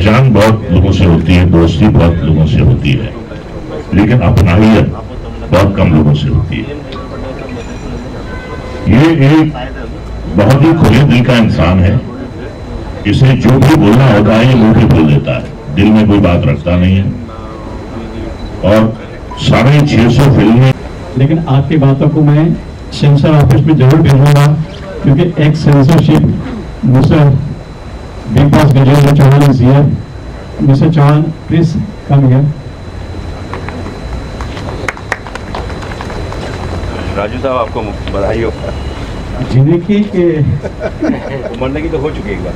पहचान बहुत लोगों से होती है, दोस्ती बहुत लोगों से होती है, लेकिन अपनाइयत बहुत कम लोगों से होती है। ये एक बहुत ही खुले दिल का इंसान है। इसे जो भी बोलना होता है ये मुंह पे बोल देता है, दिल में कोई बात रखता नहीं है। और 650 फिल्में, लेकिन आपकी बातों को मैं सेंसर ऑफिस में जरूर भेजूंगा, क्योंकि एक censorship mister big boss Gajendra Chauhan is here. Mister Chauhan please come here. Raju साहब आपको बधाई हो। जीने की के मरने की तो हो चुकी है एक बार,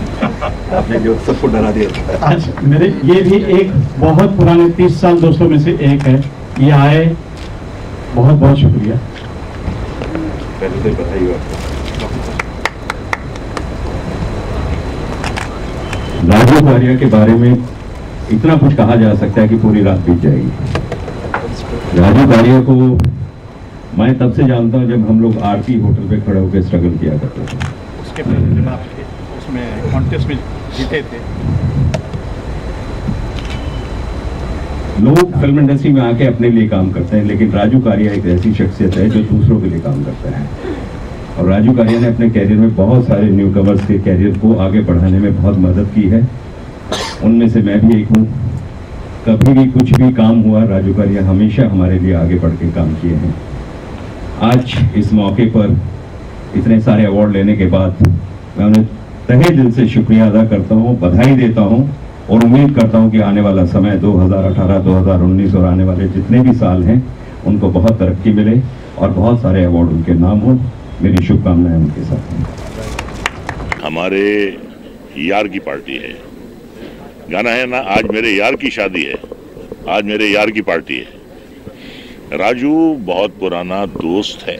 आपने जो सबको डरा दिया। आज मेरे ये भी एक बहुत पुराने 30 साल दोस्तों में से एक है, ये आए, बहुत बहुत शुक्रिया। पहले से बधाई हो आपको। राजू कारिया के बारे में इतना कुछ कहा जा सकता है कि पूरी रात बीत जाएगी। राजू कारिया को मैं तब से जानता हूं जब हम लोग आरती होटल पे खड़े होकर स्ट्रगल किया करते थे। उसके पहले जब आप उसमें कॉन्टेस्ट में जीते थे, लोग फिल्म इंडस्ट्री में आके अपने लिए काम करते हैं, लेकिन राजू कारिया एक ऐसी शख्सियत है जो दूसरों के लिए काम करते हैं। और राजू कारिया ने अपने कैरियर में बहुत सारे न्यू कमर्स के कैरियर को आगे बढ़ाने में बहुत मदद की है। उनमें से मैं भी एक हूँ। कभी भी कुछ भी काम हुआ, राजू कारिया हमेशा हमारे लिए आगे बढ़ के काम किए हैं। आज इस मौके पर इतने सारे अवार्ड लेने के बाद मैं उन्हें तहे दिल से शुक्रिया अदा करता हूँ, बधाई देता हूँ और उम्मीद करता हूँ कि आने वाला समय 2018, 2019 और आने वाले जितने भी साल हैं उनको बहुत तरक्की मिले और बहुत सारे अवार्ड उनके नाम हो। मेरी शुभकामनाएं उनके साथ हैं। हमारे यार की पार्टी है, गाना है ना, आज मेरे यार की शादी है, आज मेरे यार की पार्टी है। राजू बहुत पुराना दोस्त है,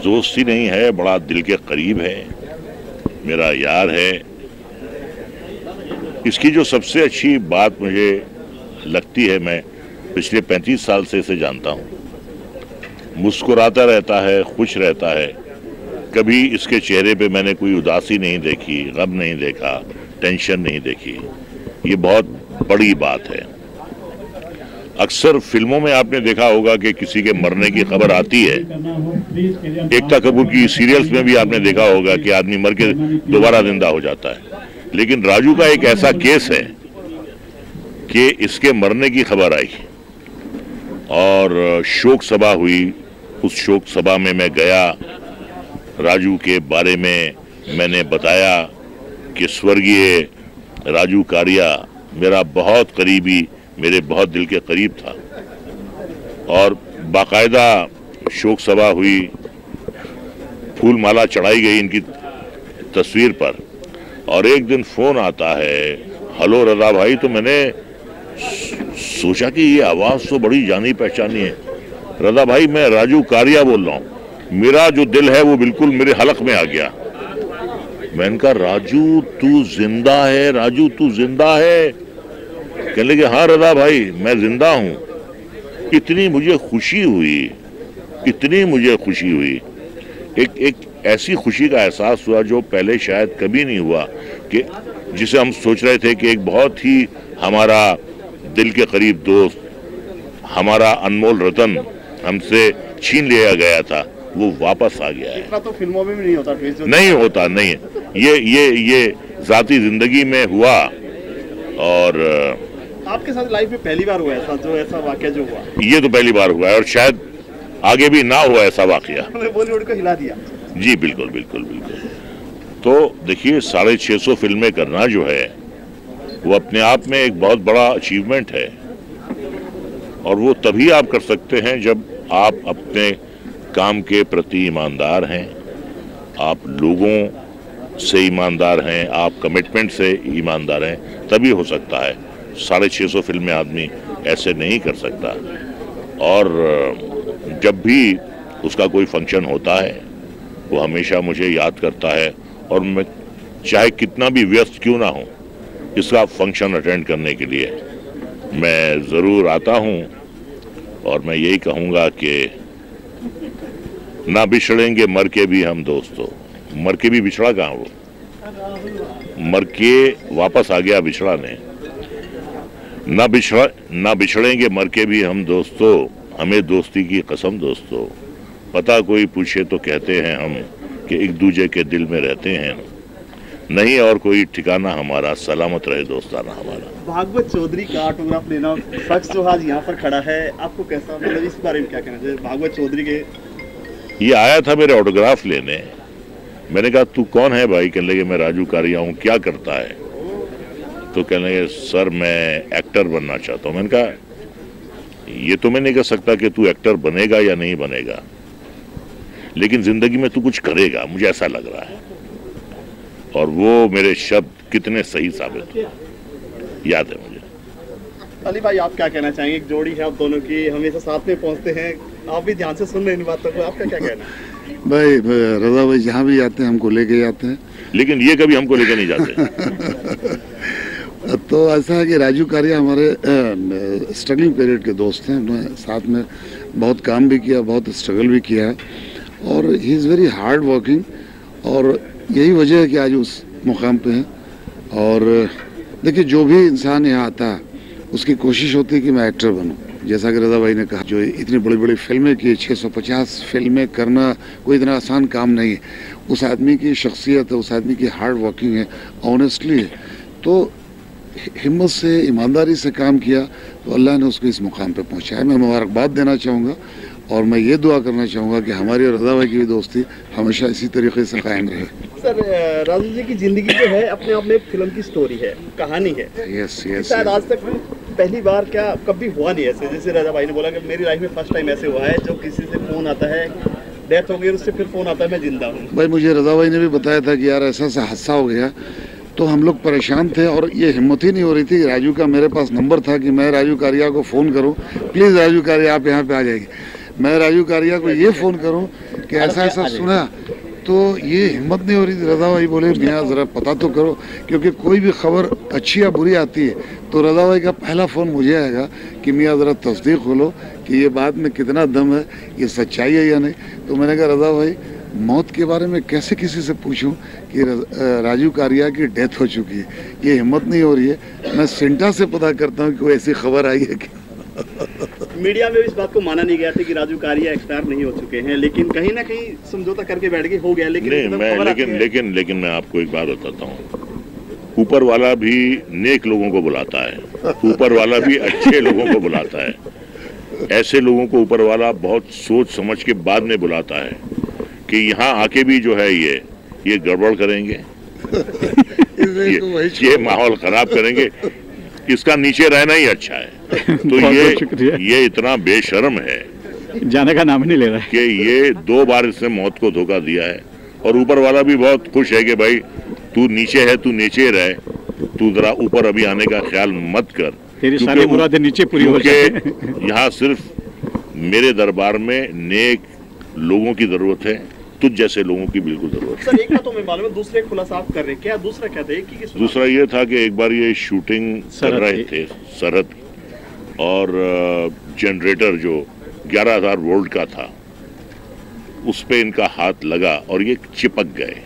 दोस्त ही नहीं है, बड़ा दिल के करीब है, मेरा यार है। इसकी जो सबसे अच्छी बात मुझे लगती है, मैं पिछले 35 साल से इसे जानता हूँ, मुस्कुराता रहता है, खुश रहता है। कभी इसके चेहरे पे मैंने कोई उदासी नहीं देखी, गम नहीं देखा, टेंशन नहीं देखी। ये बहुत बड़ी बात है। अक्सर फिल्मों में आपने देखा होगा कि किसी के मरने की खबर आती है। एकता कपूर की सीरियल्स में भी आपने देखा होगा कि आदमी मर के दोबारा जिंदा हो जाता है। लेकिन राजू का एक ऐसा केस है कि इसके मरने की खबर आई और शोक सभा हुई। उस शोक सभा में मैं गया, राजू के बारे में मैंने बताया कि स्वर्गीय राजू कारिया मेरा बहुत करीबी, मेरे बहुत दिल के करीब था। और बाकायदा शोक सभा हुई, फूल माला चढ़ाई गई इनकी तस्वीर पर। और एक दिन फोन आता है, हेलो रजा भाई। तो मैंने सोचा कि ये आवाज तो बड़ी जानी पहचानी है। रजा भाई, मैं राजू कारिया बोल रहा हूँ। मेरा जो दिल है वो बिल्कुल मेरे हलक में आ गया। मैंने कहा, राजू तू जिंदा है, राजू तू जिंदा है? कहने लगे, हाँ रजा भाई मैं जिंदा हूँ। इतनी मुझे खुशी हुई, इतनी मुझे खुशी हुई। एक ऐसी खुशी का एहसास हुआ जो पहले शायद कभी नहीं हुआ, कि जिसे हम सोच रहे थे कि एक बहुत ही हमारा दिल के करीब दोस्त, हमारा अनमोल रतन हमसे छीन लिया गया था, वो वापस आ गया है। इतना तो फिल्मों में भी नहीं होता, नहीं होता, नहीं। ये जाती जिंदगी में हुआ। और आपके साथ लाइफ में पहली बार हुआ ऐसा वाकया जो हुआ? ये तो पहली बार हुआ है और शायद आगे भी ना हुआ ऐसा वाकया। बॉलीवुड को हिला दिया। जी बिल्कुल बिल्कुल बिल्कुल। तो देखिए, 650 फिल्में करना जो है वो अपने आप में एक बहुत बड़ा अचीवमेंट है। और वो तभी आप कर सकते हैं जब आप अपने काम के प्रति ईमानदार हैं, आप लोगों से ईमानदार हैं, आप कमिटमेंट से ईमानदार हैं, तभी हो सकता है। 650 फिल्में आदमी ऐसे नहीं कर सकता। और जब भी उसका कोई फंक्शन होता है वो हमेशा मुझे याद करता है। और मैं चाहे कितना भी व्यस्त क्यों ना हूँ, इसका फंक्शन अटेंड करने के लिए मैं ज़रूर आता हूँ। और मैं यही कहूँगा कि ना बिछड़ेंगे मर के भी हम दोस्तों। मर के भी बिछड़ा कहाँ वो, मर के वापस आ गया बिछड़ाने। ना बिछड़ेंगे मर के भी हम दोस्तों, हमें दोस्ती की कसम दोस्तों। पता कोई पूछे तो कहते हैं हम कि एक दूजे के दिल में रहते हैं, नहीं और कोई ठिकाना हमारा, सलामत रहे दोस्ताना हमारा। भागवत चौधरी का ऑटोग्राफ लेना शख्स जो आज यहाँ पर खड़ा है, आपको कैसा, मतलब इस बारे में क्या कहना चाहिए? भागवत चौधरी के ये आया था मेरे ऑटोग्राफ लेने। मैंने कहा तू कौन है भाई? कहने लगे मैं राजू कारिया हूँ। क्या करता है? तो कहने लगे सर मैं एक्टर बनना चाहता हूँ। मैंने कहा ये तो मैं नहीं कह सकता कि तू एक्टर बनेगा या नहीं बनेगा, लेकिन जिंदगी में तू कुछ करेगा, मुझे ऐसा लग रहा है। और वो मेरे शब्द कितने सही साबित हुए, याद है मुझे। अली भाई आप क्या कहना चाहेंगे? एक जोड़ी है आप दोनों की, हमेशा साथ में पहुंचते हैं, आप भी ध्यान से सुन रहे हैं इन बातों को, आपका क्या कहना है? भाई रजा भाई जहाँ भी जाते हैं हमको लेके जाते हैं, लेकिन ये कभी हमको लेके नहीं जाते। तो ऐसा है कि राजू कारिया हमारे स्ट्रगलिंग पीरियड के दोस्त हैं। उन्होंने साथ में बहुत काम भी किया, बहुत स्ट्रगल भी किया है, और he is very hard working, और यही वजह है कि आज उस मुकाम पे हैं। और देखिए जो भी इंसान यहाँ आता है उसकी कोशिश होती है कि मैं एक्टर बनूं। जैसा कि रजा भाई ने कहा, जो इतनी बड़ी बड़ी फिल्में की, 650 फिल्में करना कोई इतना आसान काम नहीं है। उस आदमी की शख्सियत है, उस आदमी की हार्ड वर्किंग है, ऑनेस्टली है, तो हिम्मत से ईमानदारी से काम किया तो अल्लाह ने उसको इस मुकाम पे पहुंचाया। मैं मुबारकबाद देना चाहूँगा, और मैं ये दुआ करना चाहूँगा कि हमारी और रजा भाई की भी दोस्ती हमेशा इसी तरीके से कायम रहे। सर राजू जी की जिंदगी जो है अपने आप में एक फिल्म की स्टोरी है, कहानी है। Yes yes. शायद आज तक पहली बार क्या कभी हुआ नहीं ऐसे, जैसे राजा भाई ने बोला कि मेरी लाइफ में फर्स्ट टाइम ऐसे हुआ है जो किसी से फोन आता है, डेथ हो गई, उससे फिर फोन आता है मैं जिंदा हूँ। भाई मुझे रजा भाई ने भी बताया था कि यार ऐसा ऐसा हादसा हो गया, तो हम लोग परेशान थे, और ये हिम्मत ही नहीं हो रही थी। राजू का मेरे पास नंबर था कि मैं राजू कारिया को फ़ोन करूं, प्लीज़ राजू कारिया आप यहाँ पे आ जाएंगे। मैं राजू कारिया को ये फ़ोन करूं कि ऐसा ऐसा सुना, तो ये हिम्मत नहीं हो रही थी। रजा भाई बोले मियाँ ज़रा पता तो करो, क्योंकि कोई भी खबर अच्छी या बुरी आती है तो रजा भाई का पहला फ़ोन मुझे आएगा कि मियाँ ज़रा तस्दीक हो लो कि ये बात में कितना दम है, ये सच्चाई है या नहीं। तो मैंने कहा रजा भाई मौत के बारे में कैसे किसी से पूछूं कि राजू कारिया की डेथ हो चुकी है, ये हिम्मत नहीं हो रही है। मैं सिंटा से पता करता हूं कि कोई ऐसी खबर आई है कि मीडिया में इस बात को माना नहीं गया था कि राजू कारिया एक्सपायर नहीं हो चुके हैं, लेकिन कहीं ना कहीं समझौता करके बैठ गए, हो गया। लेकिन मैं आपको एक बात बताता हूँ, ऊपर वाला भी नेक लोगों को बुलाता है, ऊपर वाला भी अच्छे लोगों को बुलाता है। ऐसे लोगों को ऊपर वाला बहुत सोच समझ के बाद में बुलाता है कि यहाँ आके भी जो है ये गड़बड़ करेंगे, ये माहौल खराब करेंगे, इसका नीचे रहना ही अच्छा है। तो ये इतना बेशर्म है, जाने का नाम नहीं ले रहा है कि ये 2 बार इसने मौत को धोखा दिया है, और ऊपर वाला भी बहुत खुश है कि भाई तू नीचे है, तू नीचे रहे, तू जरा ऊपर अभी आने का ख्याल मत कर, तेरी सारी मुरादें नीचे पूरी हो जाए। यहाँ सिर्फ मेरे दरबार में नेक लोगों की जरूरत है, तुझ जैसे लोगों की बिल्कुल जरूरत है। सर एक बात तो मैं मालूम है, दूसरे खुलासा आप कर रहे, क्या दूसरा क्या था? दूसरा ये था कि एक बार ये शूटिंग कर रहे थे सरहद, और जनरेटर जो 11,000 वोल्ट का था उस पे इनका हाथ लगा और ये चिपक गए।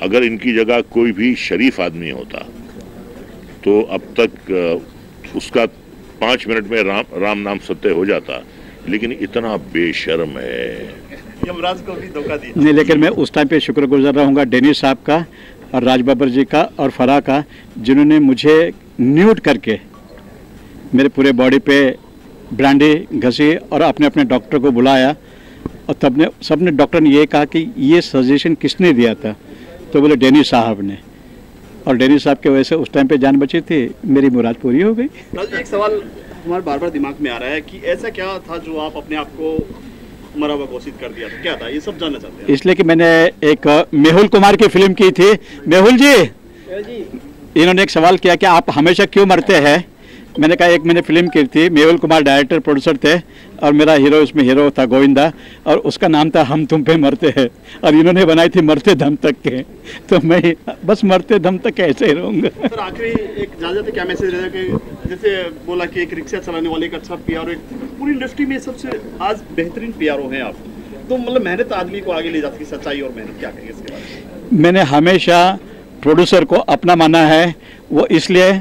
अगर इनकी जगह कोई भी शरीफ आदमी होता तो अब तक उसका 5 मिनट में राम नाम सत्य हो जाता, लेकिन इतना बेशर्म है, यमराज को भी धोखा दिया। नहीं, लेकिन मैं उस टाइम पे शुक्रगुजार रहूँगा डेनिस साहब का और राज बब्बर जी का और फराह का, जिन्होंने मुझे न्यूट करके मेरे पूरे बॉडी पे ब्रांडी घसी और अपने अपने डॉक्टर को बुलाया, और तब ने सबने डॉक्टर ने ये कहा कि ये सजेशन किसने दिया था, तो बोले डेनिस साहब ने, और डेनिस साहब की वजह से उस टाइम पे जान बची थी, मेरी मुराद पूरी हो गई। एक सवाल हमारे बार बार दिमाग में आ रहा है कि ऐसा क्या था जो आप अपने आप को मरा हुआ घोषित कर दिया था, क्या था, ये सब जानना चाहते हैं। इसलिए कि मैंने एक मेहुल कुमार की फिल्म की थी। मेहुल जी, इन्होंने एक सवाल किया कि आप हमेशा क्यों मरते हैं। मैंने कहा एक मैंने फिल्म की थी, मेहुल कुमार डायरेक्टर प्रोड्यूसर थे, और मेरा हीरो उसमें हीरो था गोविंदा, और उसका नाम था हम तुम पे मरते हैं, और इन्होंने बनाई थी मरते दम तक के, तो मैं बस मरते दम तक ऐसे ही रहूँगा। सर आखिरी एक जाते क्या मैसेज रहेगा कि जैसे बोला कि एक रिक्शा चलाने वाले एक अच्छा पीआर, एक पूरी इंडस्ट्री में सबसे आज बेहतरीन पीआरओ हैं आप, तो मतलब मेहनत आदमी को आगे ले जाती है, सच्चाई और मेहनत, क्या कहेंगे इसके बारे में? मैंने हमेशा प्रोड्यूसर को अपना माना है, वो इसलिए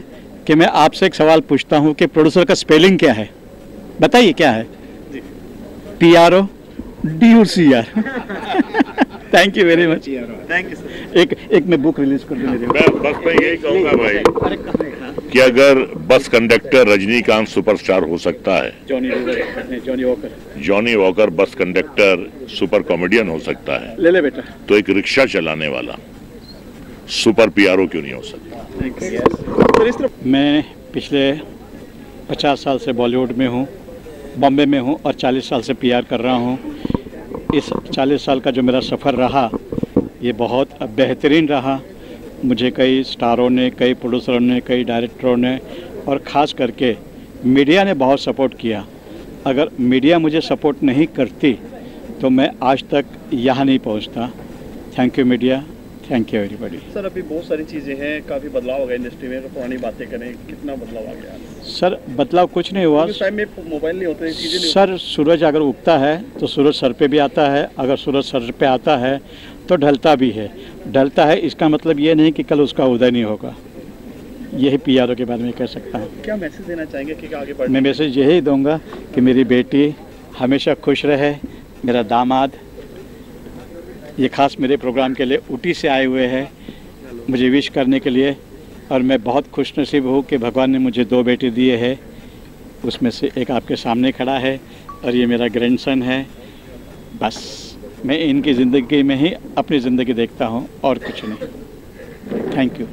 कि मैं आपसे एक सवाल पूछता हूँ कि प्रोड्यूसर का स्पेलिंग क्या है, बताइए क्या है? PRODUCR। Thank you very much. Thank you sir. एक मैं बुक रिलीज कर दूं मेरे। मैं बस में यही कहूँगा भाई कि अगर बस कंडक्टर रजनीकांत सुपरस्टार हो सकता है, Johnny walker bus conductor super comedian हो सकता है, ले बेटा, तो एक रिक्शा चलाने वाला सुपर PRO क्यों नहीं हो सकता? सर इस तरफ मैं पिछले 50 साल से बॉलीवुड में हूँ, बॉम्बे में हूँ और 40 साल से PR कर रहा हूँ। इस 40 साल का जो मेरा सफ़र रहा ये बहुत बेहतरीन रहा। मुझे कई स्टारों ने, कई प्रोड्यूसरों ने, कई डायरेक्टरों ने और ख़ास करके मीडिया ने बहुत सपोर्ट किया। अगर मीडिया मुझे सपोर्ट नहीं करती तो मैं आज तक यहाँ नहीं पहुँचता। Thank you media, thank you everybody. Sir अभी बहुत सारी चीज़ें हैं, काफ़ी बदलाव हो गया इंडस्ट्री में, तो पुरानी बातें करें, कितना बदलाव आ गया? सर बदलाव कुछ नहीं हुआ। उस टाइम में मोबाइल नहीं होते, चीज़ें नहीं सर सूरज अगर उगता है तो सूरज सर पे भी आता है, अगर सूरज सर पे आता है तो ढलता भी है। ढलता है इसका मतलब ये नहीं कि कल उसका उदय नहीं होगा। यही PRO के बारे में कह सकता हूँ। क्या मैसेज देना चाहेंगे कि आगे बढ़? मैं मैसेज यही दूंगा कि मेरी बेटी हमेशा खुश रहे, मेरा दामाद ये खास मेरे प्रोग्राम के लिए ऊटी से आए हुए हैं मुझे विश करने के लिए, और मैं बहुत खुशनसीब हूँ कि भगवान ने मुझे 2 बेटे दिए हैं। उसमें से एक आपके सामने खड़ा है और ये मेरा ग्रैंडसन है। बस मैं इनकी ज़िंदगी में ही अपनी ज़िंदगी देखता हूँ और कुछ नहीं। Thank you.